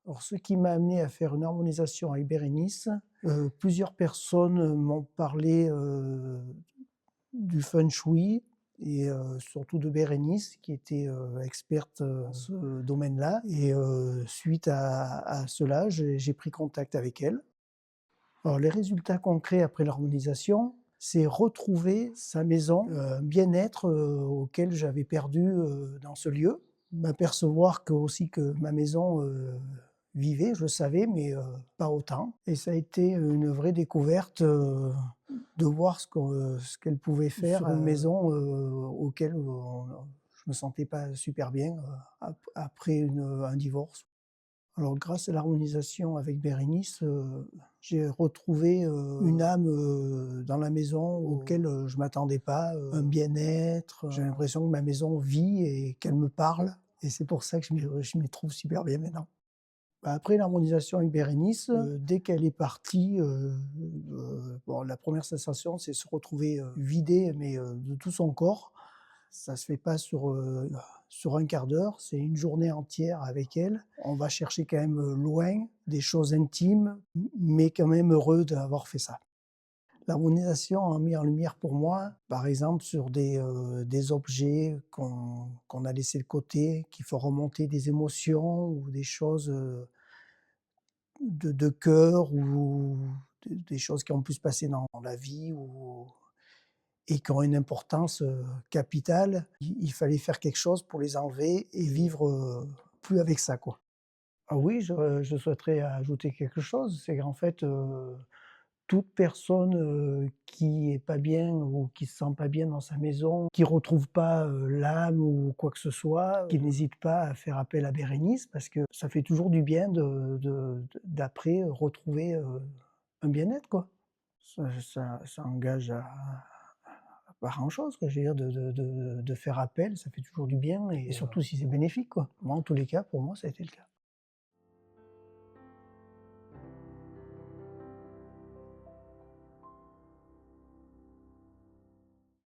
Alors, ce qui m'a amené à faire une harmonisation avec Bérénice, plusieurs personnes m'ont parlé, du feng shui et surtout de Bérénice qui était, experte, dans ce domaine-là et suite à cela, j'ai pris contact avec elle. Alors les résultats concrets après l'harmonisation, c'est retrouver sa maison, un bien-être, auquel j'avais perdu, dans ce lieu. M'apercevoir que aussi que ma maison, vivait, je le savais, mais pas autant et ça a été une vraie découverte, de voir ce qu'elle pouvait faire sur une maison, auquel je me sentais pas super bien, après un divorce. Alors grâce à l'harmonisation avec Bérénice, j'ai retrouvé, une âme, dans la maison auquel, je m'attendais pas, un bien-être, j'ai l'impression que ma maison vit et qu'elle me parle et c'est pour ça que je m'y trouve super bien maintenant. Bah, après l'harmonisation avec Bérénice, dès qu'elle est partie, bon la première sensation c'est se retrouver, vidé mais, de tout son corps. Ça se fait pas sur un quart d'heure, c'est une journée entière avec elle. On va chercher quand même, loin, des choses intimes, mais quand même heureux d'avoir fait ça. L'harmonisation a mis en lumière pour moi, par exemple sur des objets qu'on a laissés de côté, qui font remonter des émotions ou des choses, de cœur ou des choses qui ont pu se passer dans la vie ou et qui ont une importance, capitale. Il fallait faire quelque chose pour les enlever et vivre, plus avec ça, quoi. Ah oui, je souhaiterais ajouter quelque chose, c'est qu'en fait, toute personne, qui est pas bien ou qui se sent pas bien dans sa maison, qui retrouve pas, l'âme ou quoi que ce soit, qui n'hésite pas à faire appel à Bérénice parce que ça fait toujours du bien d'après retrouver, un bien-être, quoi. Ça engage à pas grand-chose, quoi. Je veux dire de faire appel, ça fait toujours du bien et surtout si c'est bénéfique, quoi. Moi, en tous les cas, pour moi, ça a été le cas.